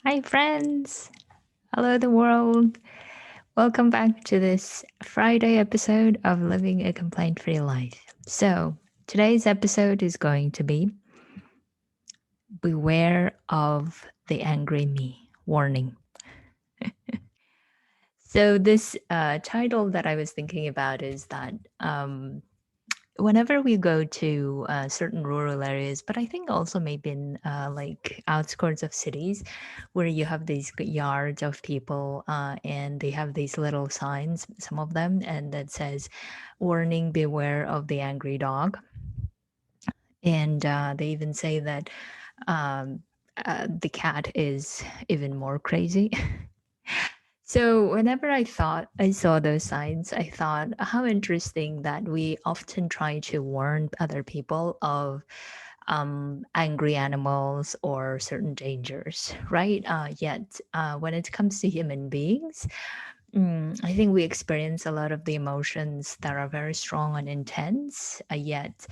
Hi, friends. Hello, the world. Welcome back to this Friday episode of Living a Complaint Free Life. So, today's episode is going to be Beware of the Angry Me. Warning. So, this title that I was thinking about is that whenever we go to certain rural areas, but I think also maybe in like outskirts of cities, where you have these yards of people and they have these little signs, some of them, and that says, "Warning: Beware of the angry dog." And they even say that um, the cat is even more crazy. So whenever I saw those signs, I thought how interesting that we often try to warn other people of angry animals or certain dangers, right? Yet when it comes to human beings, I think we experience a lot of the emotions that are very strong and intense, yet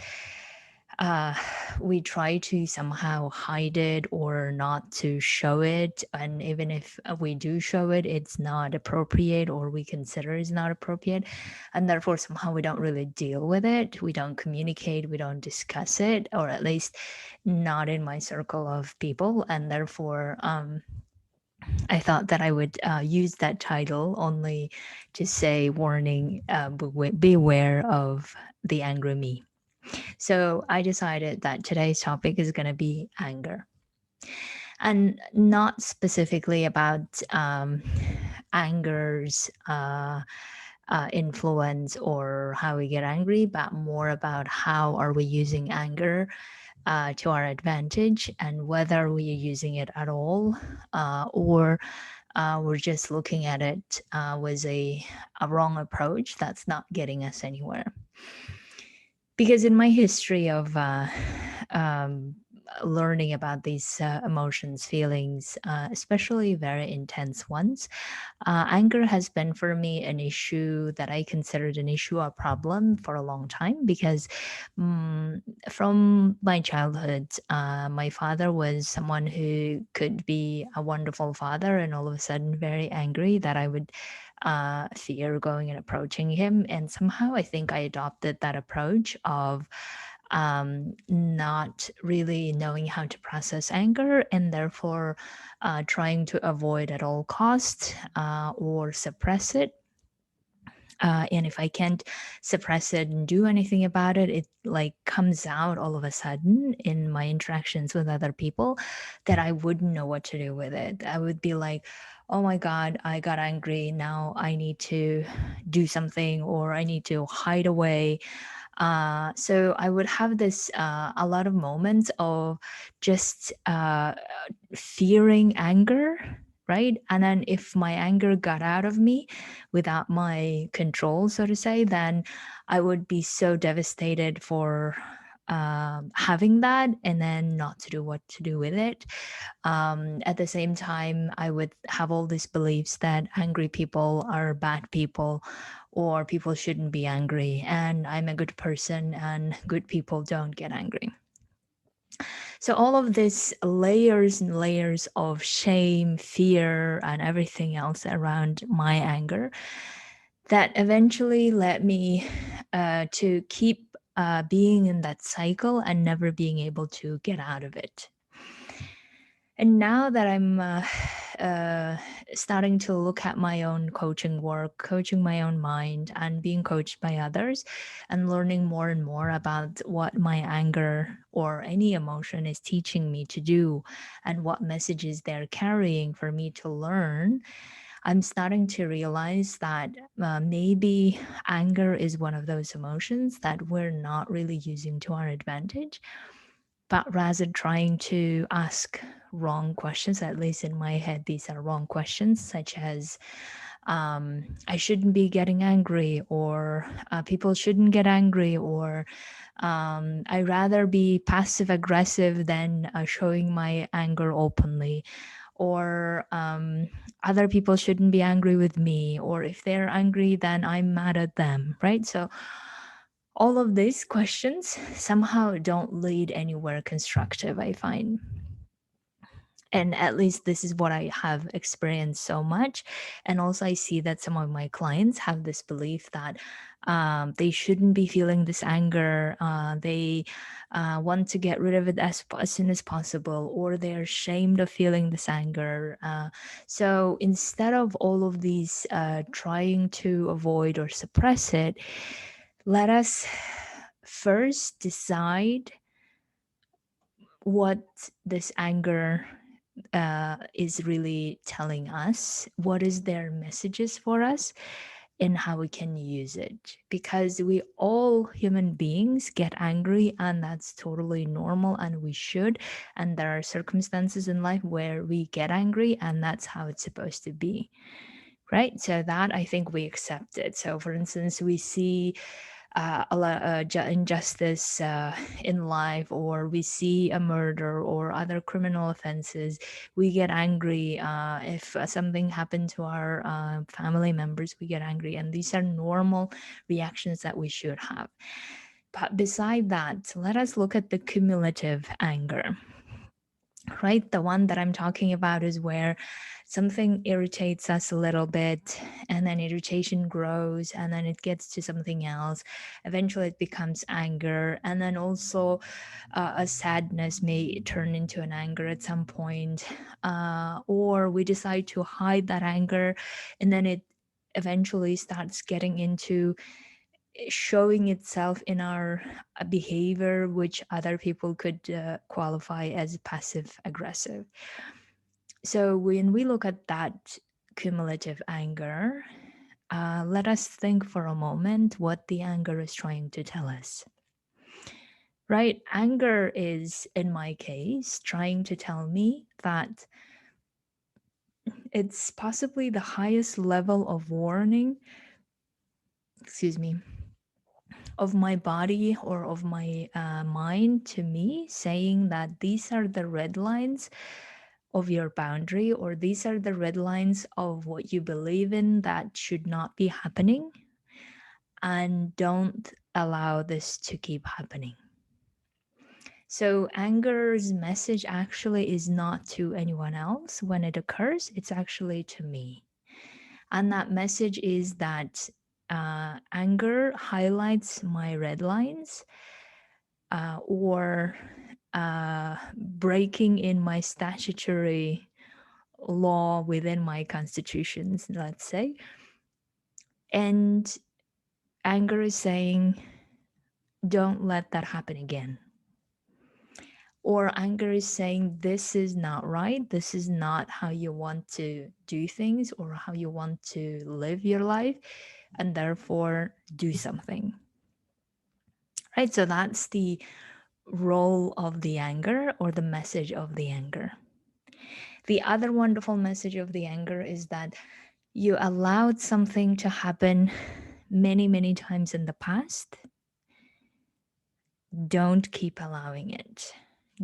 uh, we try to somehow hide it or not to show it. And even if we do show it, it's not appropriate or we consider it's not appropriate. And therefore, somehow we don't really deal with it. We don't communicate, we don't discuss it, or at least not in my circle of people. And therefore, I thought that I would use that title only to say, warning, beware of the angry me. So I decided that today's topic is going to be anger, and not specifically about anger's influence or how we get angry, but more about how are we using anger to our advantage, and whether we are using it at all, or we're just looking at it with a wrong approach that's not getting us anywhere. Because in my history of um, learning about these emotions, feelings, especially very intense ones, anger has been for me an issue that I considered an issue or problem for a long time. Because um, from my childhood, my father was someone who could be a wonderful father and all of a sudden very angry, that I would fear going and approaching him. And somehow I think I adopted that approach of not really knowing how to process anger, and therefore trying to avoid at all costs or suppress it. And if I can't suppress it and do anything about it, it like comes out all of a sudden in my interactions with other people, that I wouldn't know what to do with it. I would be like, oh my God, I got angry. Now I need to do something, or I need to hide away. So I would have this a lot of moments of just fearing anger, right? And then if my anger got out of me without my control, so to say, then I would be so devastated for having that, and then not to do what to do with it. At the same time, I would have all these beliefs that angry people are bad people, or people shouldn't be angry, and I'm a good person, and good people don't get angry. So all of these layers and layers of shame, fear, and everything else around my anger, that eventually led me to keep being in that cycle and never being able to get out of it. And now that I'm uh, starting to look at my own coaching work, coaching my own mind, and being coached by others, and learning more and more about what my anger or any emotion is teaching me to do, and what messages they're carrying for me to learn, I'm starting to realize that maybe anger is one of those emotions that we're not really using to our advantage, but rather trying to ask wrong questions. At least in my head, these are wrong questions, such as I shouldn't be getting angry, or people shouldn't get angry, or I rather be passive aggressive than showing my anger openly, or other people shouldn't be angry with me, or if they're angry, then I'm mad at them, right? So all of these questions somehow don't lead anywhere constructive, I find. And at least this is what I have experienced so much. And also I see that some of my clients have this belief that they shouldn't be feeling this anger. They want to get rid of it as soon as possible, or they're ashamed of feeling this anger. So instead of all of these trying to avoid or suppress it, let us first decide what this anger is really telling us, what is their messages for us, and how we can use it. Because we all human beings get angry, and that's totally normal, and we should. And there are circumstances in life where we get angry, and that's how it's supposed to be. Right. So that I think we accept it. So, for instance, we see a lot injustice in life, or we see a murder or other criminal offenses, we get angry. If something happened to our family members, we get angry, and these are normal reactions that we should have. But beside that, let us look at the cumulative anger. Right, the one that I'm talking about is where something irritates us a little bit, and then irritation grows, and then it gets to something else. Eventually it becomes anger, and then also a sadness may turn into an anger at some point, or we decide to hide that anger, and then it eventually starts getting into showing itself in our behavior, which other people could qualify as passive aggressive. So when we look at that cumulative anger, let us think for a moment what the anger is trying to tell us. Right? Anger is, in my case, trying to tell me that it's possibly the highest level of warning, excuse me, of my body or of my mind to me, saying that these are the red lines of your boundary, or these are the red lines of what you believe in that should not be happening, and don't allow this to keep happening. So, anger's message actually is not to anyone else when it occurs, it's actually to me. And that message is that anger highlights my red lines, or breaking in my statutory law within my constitutions, let's say. And anger is saying, don't let that happen again. Or anger is saying, this is not right. This is not how you want to do things or how you want to live your life. And therefore, do something. Right? So that's the role of the anger, or the message of the anger. The other wonderful message of the anger is that you allowed something to happen many, many times in the past. Don't keep allowing it.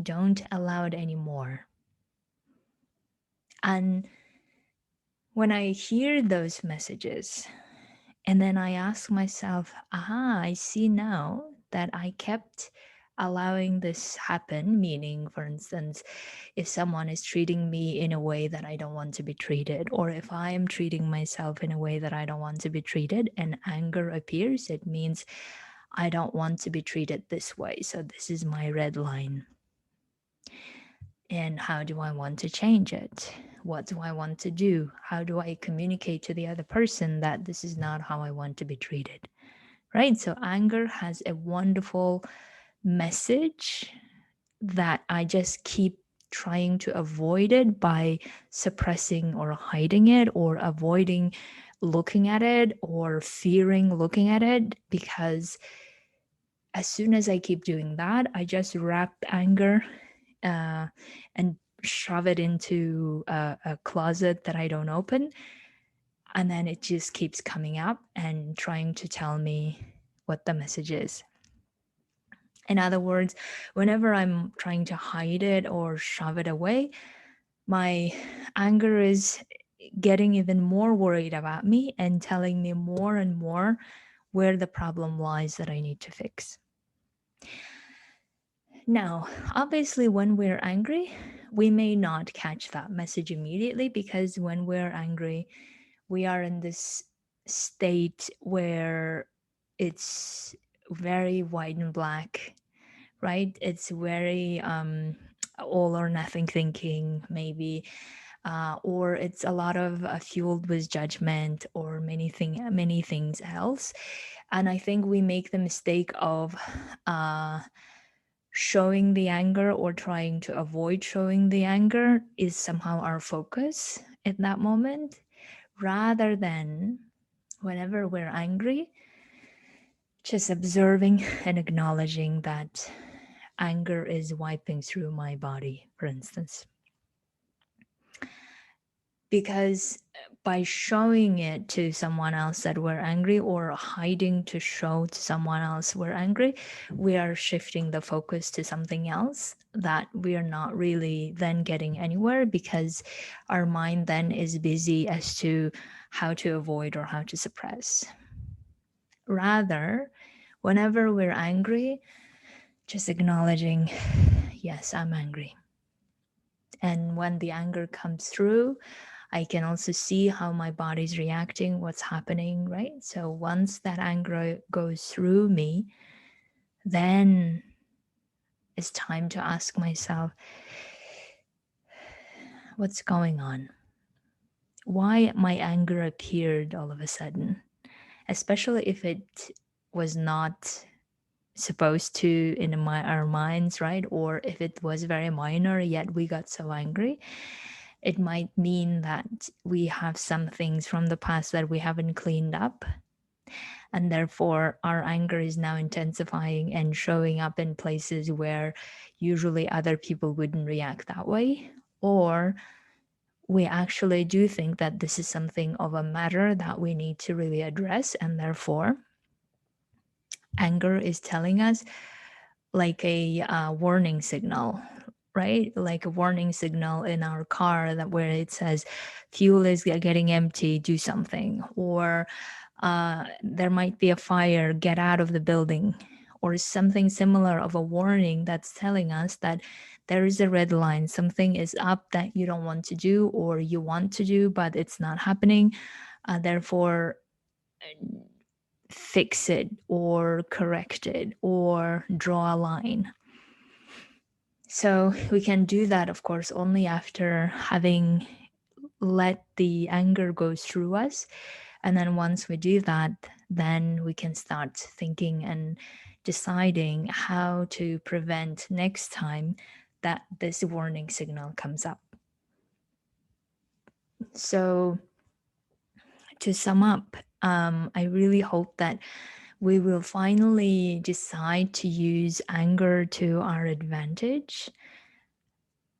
Don't allow it anymore. And when I hear those messages, and then I ask myself, aha, I see now that I kept allowing this happen. Meaning, for instance, if someone is treating me in a way that I don't want to be treated, or if I am treating myself in a way that I don't want to be treated, and anger appears, it means I don't want to be treated this way. So this is my red line. And how do I want to change it? What do I want to do? How do I communicate to the other person that this is not how I want to be treated? Right? So anger has a wonderful message that I just keep trying to avoid it by suppressing or hiding it, or avoiding looking at it, or fearing looking at it, because as soon as I keep doing that, I just wrap anger and shove it into a closet that I don't open. And then it just keeps coming up and trying to tell me what the message is. In other words, whenever I'm trying to hide it or shove it away, my anger is getting even more worried about me and telling me more and more where the problem lies that I need to fix. Now, obviously, when we're angry, we may not catch that message immediately, because when we're angry, we are in this state where it's very white and black, right? It's very all or nothing thinking, maybe, or it's a lot of fueled with judgment or many things else. And I think we make the mistake of showing the anger or trying to avoid showing the anger is somehow our focus at that moment, rather than whenever we're angry, just observing and acknowledging that anger is wiping through my body, for instance. Because by showing it to someone else that we're angry, or hiding to show to someone else we're angry, we are shifting the focus to something else that we are not really then getting anywhere, because our mind then is busy as to how to avoid or how to suppress. Rather, whenever we're angry, just acknowledging, yes, I'm angry. And when the anger comes through, I can also see how my body's reacting, what's happening, right? So once that anger goes through me, then it's time to ask myself, what's going on? Why my anger appeared all of a sudden? Especially if it was not supposed to in our minds, right? Or if it was very minor, yet we got so angry. It might mean that we have some things from the past that we haven't cleaned up. And therefore, our anger is now intensifying and showing up in places where usually other people wouldn't react that way. Or we actually do think that this is something of a matter that we need to really address. And therefore, anger is telling us, like a warning signal, right? Like a warning signal in our car, that where it says fuel is getting empty, do something. Or there might be a fire, get out of the building. Or something similar of a warning that's telling us that there is a red line, something is up that you don't want to do, or you want to do but it's not happening. Therefore, fix it or correct it or draw a line. So we can do that, of course, only after having let the anger go through us. And then once we do that, then we can start thinking and deciding how to prevent next time that this warning signal comes up. So to sum up, I really hope that we will finally decide to use anger to our advantage,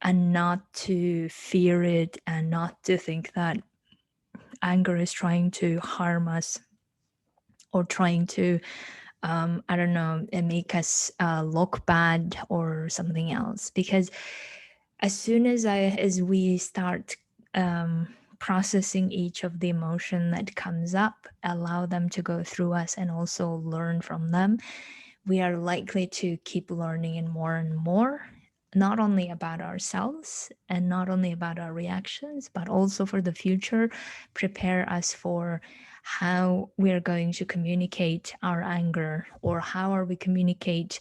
and not to fear it, and not to think that anger is trying to harm us or trying to I don't know, make us look bad or something else. Because as soon as we start processing each of the emotion that comes up, allow them to go through us and also learn from them, we are likely to keep learning and more, not only about ourselves and not only about our reactions, but also for the future, prepare us for how we are going to communicate our anger, or how are we communicate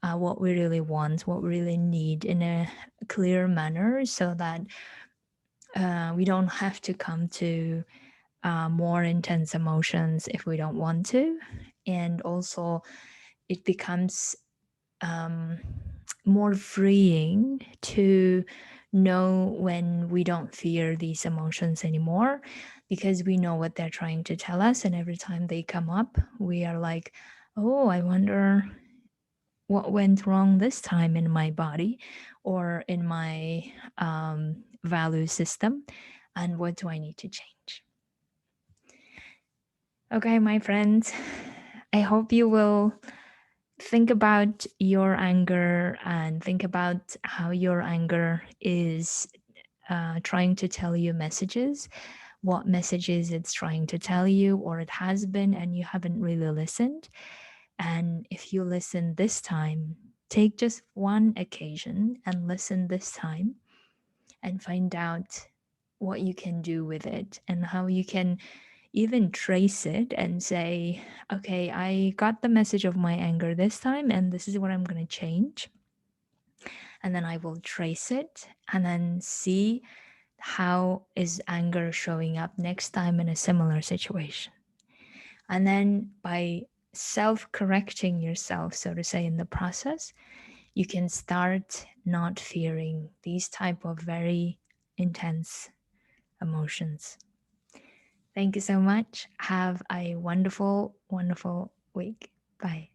what we really want, what we really need in a clear manner, so that we don't have to come to more intense emotions if we don't want to. And also it becomes more freeing to know when we don't fear these emotions anymore, because we know what they're trying to tell us. And every time they come up, we are like, oh, I wonder what went wrong this time in my body or in my value system, and what do I need to change. Okay, my friends, I hope you will think about your anger and think about how your anger is trying to tell you messages, what messages it's trying to tell you, or it has been, and you haven't really listened. And if you listen this time, take just one occasion and listen this time, and find out what you can do with it and how you can even trace it and say, okay, I got the message of my anger this time, and this is what I'm going to change. And then I will trace it and then see how is anger showing up next time in a similar situation. And then by self-correcting yourself, so to say, in the process, you can start not fearing these type of very intense emotions. Thank you so much. Have a wonderful, wonderful week. Bye.